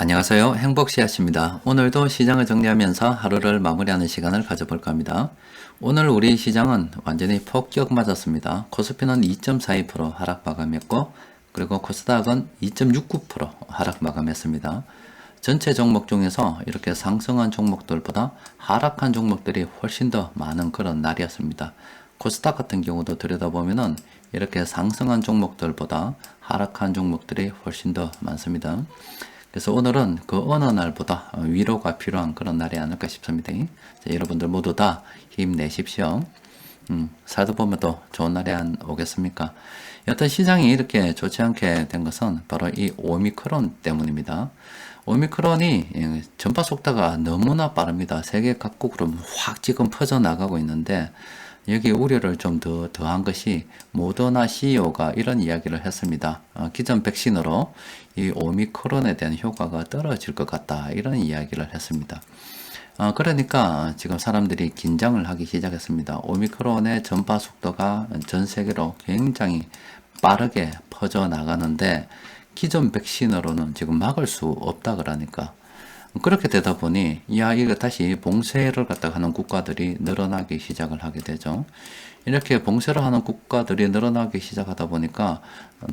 안녕하세요. 행복씨앗입니다. 오늘도 시장을 정리하면서 하루를 마무리하는 시간을 가져볼까 합니다. 오늘 우리 시장은 완전히 폭격 맞았습니다. 코스피는 2.42% 하락 마감했고, 그리고 코스닥은 2.69% 하락 마감했습니다. 전체 종목 중에서 이렇게 상승한 종목들보다 하락한 종목들이 훨씬 더 많은 그런 날이었습니다. 코스닥 같은 경우도 들여다보면은 이렇게 상승한 종목들보다 하락한 종목들이 훨씬 더 많습니다. 그래서 오늘은 그 어느 날보다 위로가 필요한 그런 날이 아닐까 싶습니다. 자, 여러분들 모두 다 힘내십시오. 살다 보면 또 좋은 날이 안 오겠습니까? 여튼 시장이 이렇게 좋지 않게 된 것은 바로 이 오미크론 때문입니다. 오미크론이 전파 속도가 너무나 빠릅니다. 세계 각국으로 확 지금 퍼져나가고 있는데, 여기 우려를 좀 더한 것이 모더나 CEO가 이런 이야기를 했습니다. 기존 백신으로 이 오미크론에 대한 효과가 떨어질 것 같다, 이런 이야기를 했습니다. 그러니까 지금 사람들이 긴장을 하기 시작했습니다. 오미크론의 전파 속도가 전 세계로 굉장히 빠르게 퍼져나가는데 기존 백신으로는 지금 막을 수 없다 그러니까, 그렇게 되다 보니 이거 다시 봉쇄를 갖다가 하는 국가들이 늘어나기 시작을 하게 되죠. 이렇게 봉쇄를 하는 국가들이 늘어나기 시작하다 보니까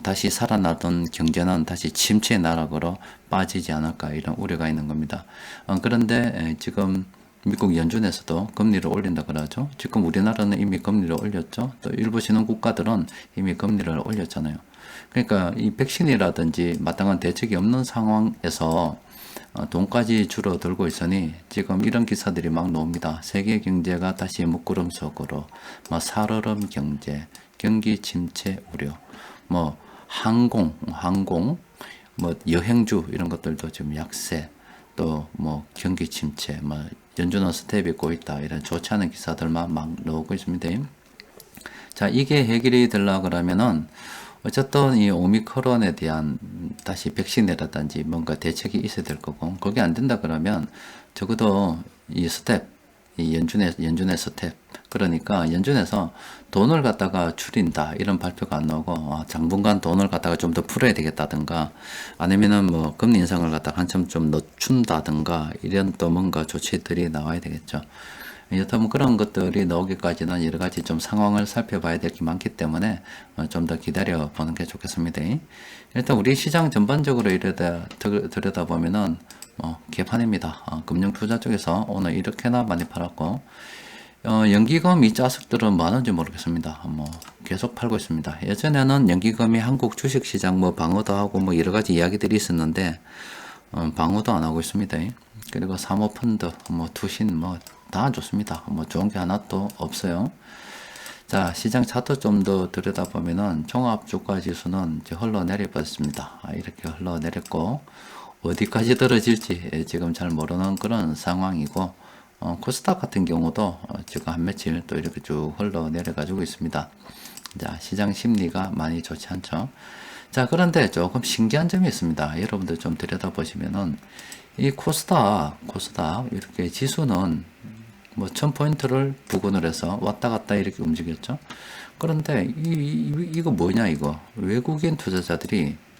다시 살아나던 경제는 다시 침체 나락으로 빠지지 않을까, 이런 우려가 있는 겁니다. 그런데 지금 미국 연준에서도 금리를 올린다 그러죠. 지금 우리나라는 이미 금리를 올렸죠. 또 일부 신흥 국가들은 이미 금리를 올렸잖아요. 그러니까 이 백신이라든지 마땅한 대책이 없는 상황에서 돈까지 줄어들고 있으니 지금 이런 기사들이 막 나옵니다. 세계 경제가 다시 먹구름 속으로, 살얼음 경제, 경기 침체 우려, 항공, 여행주 이런 것들도 지금 약세, 또 경기 침체, 연준은 스텝이 꼬있다, 이런 좋지 않은 기사들만 막 나오고 있습니다. 자, 이게 해결이 되려고 그러면은 어쨌든 이 오미크론에 대한 다시 백신이라든지 뭔가 대책이 있어야 될 거고, 그게 안 된다 그러면 적어도 이 스텝, 이 연준의 스텝, 그러니까 연준에서 돈을 갖다가 줄인다, 이런 발표가 안 나오고 당분간 돈을 갖다가 좀 더 풀어야 되겠다든가, 아니면은 금리 인상을 갖다가 한참 좀 늦춘다든가, 이런 또 뭔가 조치들이 나와야 되겠죠. 여튼 그런 것들이 나오기까지는 여러 가지 좀 상황을 살펴봐야 될 게 많기 때문에 좀 더 기다려 보는 게 좋겠습니다. 일단 우리 시장 전반적으로 들여다보면은 개판입니다. 금융 투자 쪽에서 오늘 이렇게나 많이 팔았고, 연기금 이 자석들은 뭐 하는지 모르겠습니다. 계속 팔고 있습니다. 예전에는 연기금이 한국 주식시장 방어도 하고 여러 가지 이야기들이 있었는데, 방어도 안 하고 있습니다. 그리고 사모펀드, 투신, 다 안 좋습니다. 좋은 게 하나도 없어요. 자, 시장 차트 좀 더 들여다보면은 종합주가 지수는 이제 흘러내려 버렸습니다. 이렇게 흘러내렸고, 어디까지 떨어질지 지금 잘 모르는 그런 상황이고, 코스닥 같은 경우도 지금 한 며칠 또 이렇게 쭉 흘러내려 가지고 있습니다. 자, 시장 심리가 많이 좋지 않죠. 자, 그런데 조금 신기한 점이 있습니다. 여러분들 좀 들여다보시면은 이 코스닥 이렇게 지수는 1000포인트를 부근을 해서 왔다 갔다 이렇게 움직였죠. 그런데 이거 뭐냐, 이거.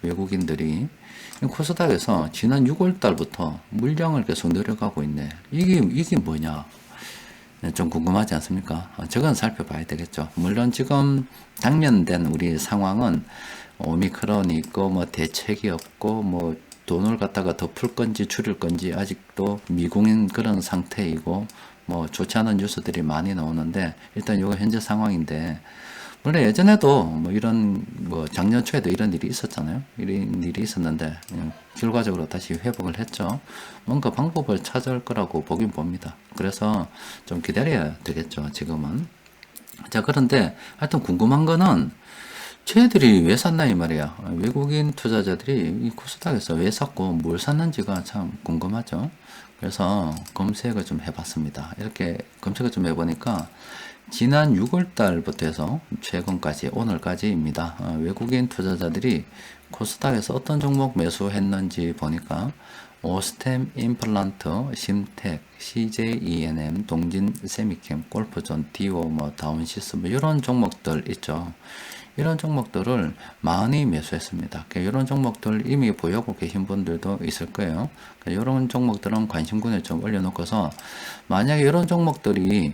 외국인들이 코스닥에서 지난 6월 달부터 물량을 계속 늘어가고 있네. 이게 뭐냐. 좀 궁금하지 않습니까? 저건 살펴봐야 되겠죠. 물론 지금 당면된 우리 상황은 오미크론이 있고 대책이 없고 돈을 갖다가 더 풀 건지 줄일 건지 아직도 미궁인 그런 상태이고, 좋지 않은 뉴스들이 많이 나오는데, 일단 이거 현재 상황인데, 물론 예전에도 이런 작년 초에도 이런 일이 있었잖아요. 이런 일이 있었는데 결과적으로 다시 회복을 했죠. 뭔가 방법을 찾을 거라고 보긴 봅니다. 그래서 좀 기다려야 되겠죠, 지금은. 자, 그런데 하여튼 궁금한 거는 쟤들이 왜 샀나 이 말이야. 외국인 투자자들이 이 코스닥에서 왜 샀고 뭘 샀는지가 참 궁금하죠. 그래서 검색을 좀 해봤습니다. 이렇게 검색을 좀 해보니까 지난 6월 달부터 해서 최근까지, 오늘까지입니다. 외국인 투자자들이 코스닥에서 어떤 종목 매수했는지 보니까 오스템 임플란트, 심텍, CJENM, 동진 세미캠, 골프존, 디오, 다운시스 이런 종목들 있죠. 이런 종목들을 많이 매수했습니다. 이런 종목들 이미 보유하고 계신 분들도 있을 거예요. 이런 종목들은 관심군에 좀 올려놓고서 만약에 이런 종목들이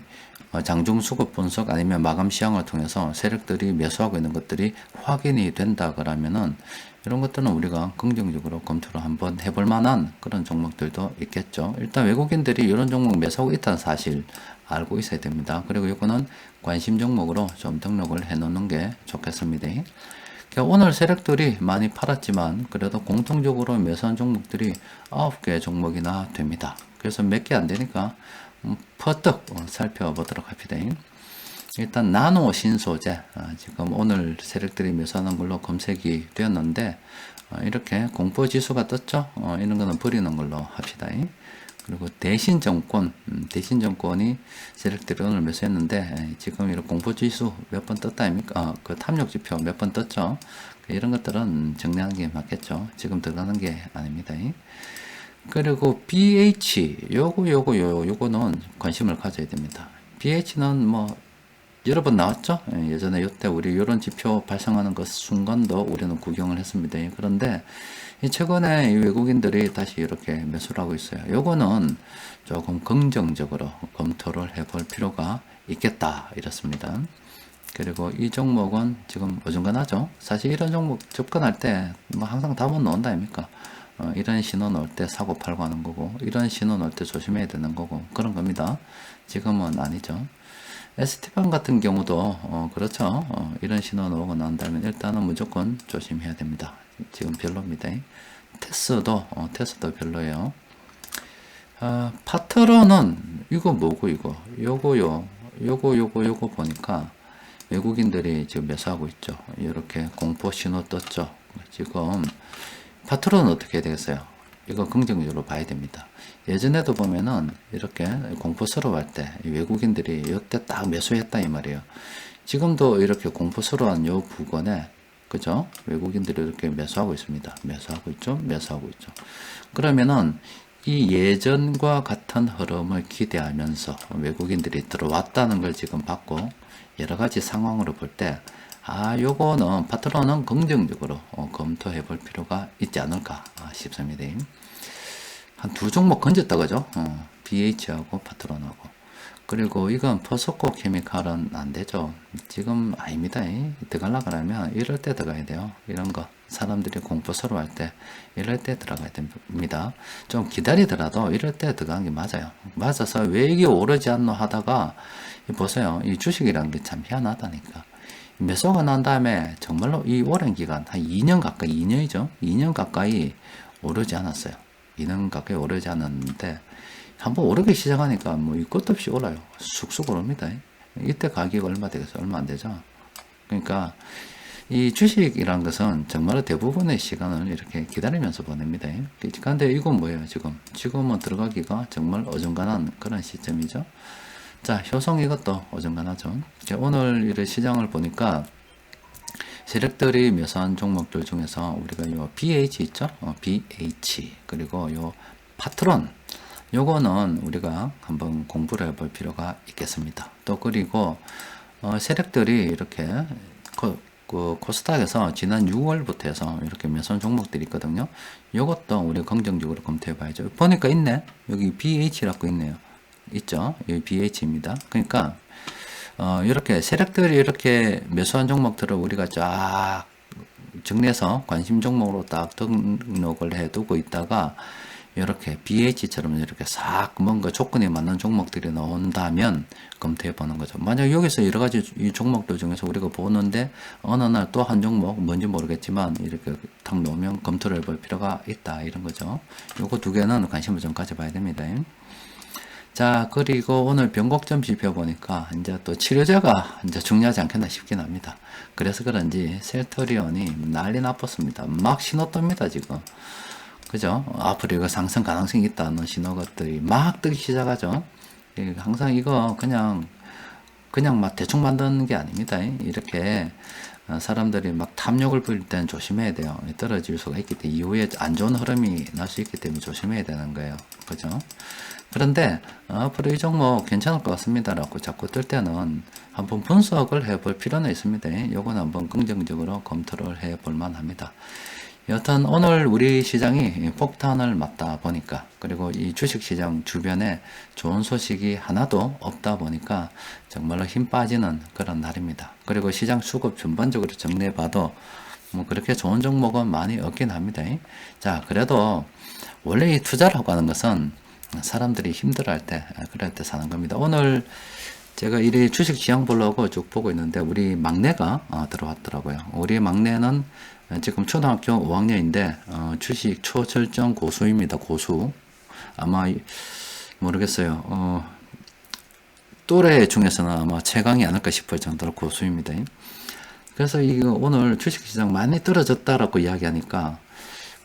장중 수급 분석 아니면 마감 시황을 통해서 세력들이 매수하고 있는 것들이 확인이 된다 그러면은 이런 것들은 우리가 긍정적으로 검토를 한번 해볼 만한 그런 종목들도 있겠죠. 일단 외국인들이 이런 종목 매수하고 있다는 사실 알고 있어야 됩니다. 그리고 이거는 관심 종목으로 좀 등록을 해 놓는 게 좋겠습니다. 오늘 세력들이 많이 팔았지만 그래도 공통적으로 매수한 종목들이 9개 종목이나 됩니다. 그래서 몇 개 안 되니까 퍼뜩 살펴보도록 합니다. 일단 나노 신소재, 지금 오늘 세력들이 매수하는 걸로 검색이 되었는데 이렇게 공포지수가 떴죠. 이런 거는 버리는 걸로 합시다. 그리고 대신정권, 대신정권이 세력들이 오늘 매수했는데 지금 이런 공포지수 몇 번 떴다 아닙니까? 그 탐욕지표 몇 번 떴죠. 이런 것들은 정리하는 게 맞겠죠. 지금 들어가는 게 아닙니다. 그리고 BH 요거는 관심을 가져야 됩니다. BH는 여러 번 나왔죠. 예전에 이때 우리 이런 지표 발생하는 것 순간도 우리는 구경을 했습니다. 그런데 최근에 외국인들이 다시 이렇게 매수를 하고 있어요. 요거는 조금 긍정적으로 검토를 해볼 필요가 있겠다 이렇습니다. 그리고 이 종목은 지금 어중간하죠. 사실 이런 종목 접근할 때 항상 답은 나온다 아닙니까? 이런 신호 넣을 때 사고 팔고 하는 거고 이런 신호 넣을 때 조심해야 되는 거고 그런 겁니다. 지금은 아니죠. ST판 같은 경우도 그렇죠. 이런 신호 나오고 난 다음에 일단은 무조건 조심해야 됩니다. 지금 별로입니다. 테스도 별로예요. 파트너는 이거 뭐고 이거 요거 보니까 외국인들이 지금 매수하고 있죠. 이렇게 공포 신호 떴죠. 지금 파트너는 어떻게 해야 되겠어요? 이거 긍정적으로 봐야 됩니다. 예전에도 보면은 이렇게 공포스러워할 때 외국인들이 이때 딱 매수했다 이 말이에요. 지금도 이렇게 공포스러워한 요 부근에 그죠? 외국인들이 이렇게 매수하고 있습니다. 매수하고 있죠. 그러면은 이 예전과 같은 흐름을 기대하면서 외국인들이 들어왔다는 걸 지금 봤고 여러 가지 상황으로 볼 때 요거는 파트너는 긍정적으로 검토해 볼 필요가 있지 않을까 싶습니다. 한 두 종목 건졌다 그죠? BH하고 파트론하고. 그리고 이건 포스코 케미칼은 안 되죠. 지금 아닙니다. 들어가려 그러면 이럴 때 들어가야 돼요. 이런 거 사람들이 공포스러워 할 때 이럴 때 들어가야 됩니다. 좀 기다리더라도 이럴 때 들어가는 게 맞아요. 맞아서 왜 이게 오르지 않노 하다가 보세요. 이 주식이라는 게 참 희한하다니까. 매수가 난 다음에 정말로 이 오랜 기간 한 2년 가까이 2년이죠. 2년 가까이 오르지 않았어요. 2년 가까이 오르지 않았는데 한번 오르기 시작하니까 이 끝도 없이 올라요. 쑥쑥 오릅니다. 이때 가격이 얼마 되겠어요? 얼마 안 되죠. 그러니까 이 주식이란 것은 정말로 대부분의 시간을 이렇게 기다리면서 보냅니다. 그런데 이건 뭐예요? 지금은 들어가기가 정말 어중간한 그런 시점이죠. 자, 효성 이것도 어중간하죠. 오늘 이런 시장을 보니까 세력들이 매수한 종목들 중에서 우리가 요 BH 있죠? BH 그리고 요 파트론 요거는 우리가 한번 공부를 해볼 필요가 있겠습니다. 또 그리고 세력들이 이렇게 그 코스닥에서 지난 6월부터 해서 이렇게 매수한 종목들이 있거든요. 요것도 우리가 긍정적으로 검토해 봐야죠. 보니까 있네. 여기 BH라고 있네요. 있죠. 여기 BH입니다. 그러니까 이렇게 세력들이 이렇게 매수한 종목들을 우리가 쫙 정리해서 관심 종목으로 딱 등록을 해 두고 있다가 이렇게 BH처럼 이렇게 싹 뭔가 조건에 맞는 종목들이 나온다면 검토해 보는 거죠. 만약 여기서 여러 가지 이 종목들 중에서 우리가 보는데 어느 날 또 한 종목 뭔지 모르겠지만 이렇게 탁 놓으면 검토를 해볼 필요가 있다 이런 거죠. 요거 두 개는 관심을 좀 가져봐야 됩니다. 자, 그리고 오늘 변곡점 지표 보니까 이제 또 치료제가 이제 중요하지 않겠나 싶긴 합니다. 그래서 그런지 셀터리온이 난리 나빴습니다. 막 신호 뜹니다, 지금. 그죠? 앞으로 이거 상승 가능성이 있다는 신호것들이 막 뜨기 시작하죠. 항상 이거 그냥 막 대충 만드는 게 아닙니다. 이렇게 사람들이 막 탐욕을 부릴 때는 조심해야 돼요. 떨어질 수가 있기 때문에 이후에 안 좋은 흐름이 날 수 있기 때문에 조심해야 되는 거예요. 그죠? 그런데 앞으로 이 종목 괜찮을 것 같습니다라고 자꾸 뜰 때는 한번 분석을 해볼 필요는 있습니다. 요건 한번 긍정적으로 검토를 해볼 만합니다. 여튼 오늘 우리 시장이 폭탄을 맞다 보니까, 그리고 이 주식시장 주변에 좋은 소식이 하나도 없다 보니까 정말로 힘 빠지는 그런 날입니다. 그리고 시장 수급 전반적으로 정리해봐도 뭐 그렇게 좋은 종목은 많이 없긴 합니다. 자, 그래도 원래 이 투자라고 하는 것은 사람들이 힘들어할 때, 그럴 때 사는 겁니다. 오늘 제가 이 주식 시장 보려고 쭉 보고 있는데 우리 막내가 들어왔더라고요. 우리 막내는 지금 초등학교 5학년인데 주식 초절정 고수입니다. 고수. 아마 모르겠어요. 또래 중에서는 아마 최강이 아닐까 싶을 정도로 고수입니다. 그래서 이거 오늘 주식시장 많이 떨어졌다라고 이야기하니까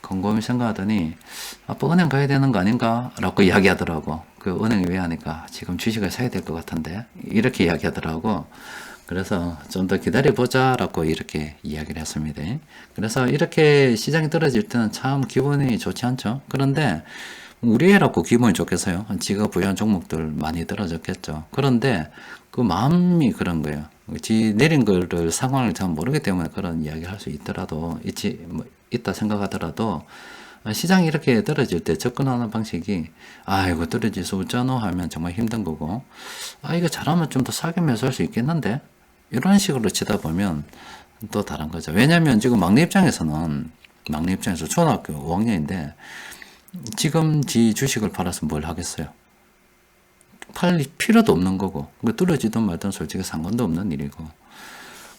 곰곰이 생각하더니 아빠 은행 가야 되는 거 아닌가? 라고 이야기하더라고. 그 은행이 왜 하니까 지금 주식을 사야 될 것 같은데 이렇게 이야기하더라고. 그래서 좀 더 기다려보자 라고 이렇게 이야기를 했습니다. 그래서 이렇게 시장이 떨어질 때는 참 기분이 좋지 않죠. 그런데 우리 애라고 기분이 좋겠어요. 지가 부여한 종목들 많이 떨어졌겠죠. 그런데 그 마음이 그런 거예요. 지 내린 거를 상황을 잘 모르기 때문에 그런 이야기를 할 수 있더라도 있다 생각하더라도 시장이 이렇게 떨어질 때 접근하는 방식이 이거 떨어질 수 없잖아 하면 정말 힘든 거고, 이거 잘하면 좀 더 싸게 매수할 수 있겠는데 이런 식으로 치다 보면 또 다른 거죠. 왜냐면 지금 막내 입장에서 초등학교 5학년인데 지금 지 주식을 팔아서 뭘 하겠어요. 팔 필요도 없는 거고, 떨어지든 말든 솔직히 상관도 없는 일이고,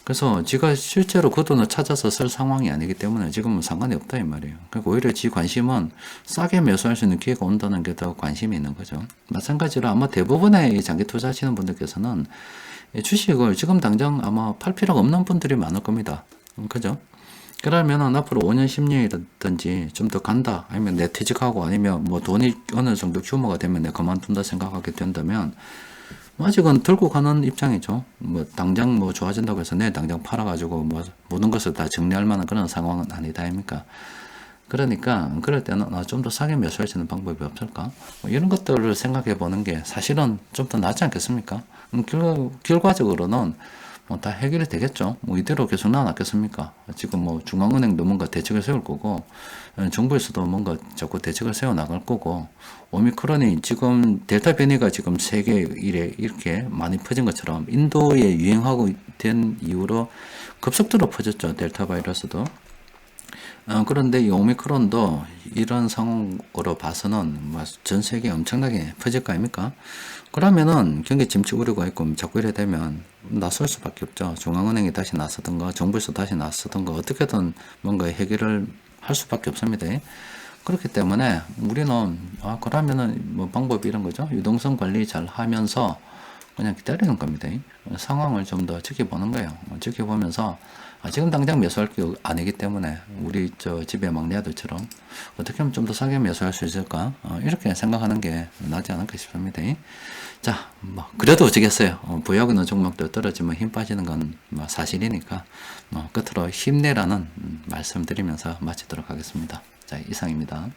그래서 지가 실제로 그 돈을 찾아서 쓸 상황이 아니기 때문에 지금은 상관이 없다 이 말이에요. 그러니까 오히려 지 관심은 싸게 매수할 수 있는 기회가 온다는 게 더 관심이 있는 거죠. 마찬가지로 아마 대부분의 장기 투자하시는 분들께서는 주식을 지금 당장 아마 팔 필요가 없는 분들이 많을 겁니다. 그죠? 그러면은 앞으로 5년, 10년이라든지 좀 더 간다, 아니면 내 퇴직하고, 아니면 뭐 돈이 어느 정도 규모가 되면 내 그만둔다 생각하게 된다면, 아직은 들고 가는 입장이죠. 뭐 당장 뭐 좋아진다고 해서 내 당장 팔아가지고 뭐 모든 것을 다 정리할 만한 그런 상황은 아니다 아닙니까? 그러니까 그럴 때는 좀 더 싸게 매수할 수 있는 방법이 없을까? 뭐 이런 것들을 생각해 보는 게 사실은 좀 더 낫지 않겠습니까? 결과적으로는 뭐 다 해결이 되겠죠. 뭐 이대로 계속 나눠놨겠습니까? 지금 뭐 중앙은행도 뭔가 대책을 세울 거고, 정부에서도 뭔가 자꾸 대책을 세워 나갈 거고, 오미크론이 지금 델타 변이가 지금 세계 일에 이렇게 많이 퍼진 것처럼 인도에 유행하고 된 이후로 급속도로 퍼졌죠. 델타 바이러스도. 그런데 이 오미크론도 이런 상황으로 봐서는 전 세계에 엄청나게 퍼질 거 아닙니까? 그러면은 경기 침체 우려가 있고 자꾸 이래 되면 나설 수밖에 없죠. 중앙은행이 다시 나서든가 정부에서 다시 나서든가 어떻게든 뭔가 해결을 할 수밖에 없습니다. 그렇기 때문에 우리는 그러면은 뭐 방법이 이런 거죠. 유동성 관리 잘 하면서 그냥 기다리는 겁니다. 상황을 좀 더 지켜보는 거예요. 지켜보면서 지금 당장 매수할 게 아니기 때문에 우리 집에 막내 아들처럼 어떻게 하면 좀 더 싸게 매수할 수 있을까, 이렇게 생각하는 게 낫지 않을까 싶습니다. 자, 뭐 그래도 어쩌겠어요. 부여하는 종목도 떨어지면 힘 빠지는 건 뭐 사실이니까 끝으로 힘내라는 말씀 드리면서 마치도록 하겠습니다. 자, 이상입니다.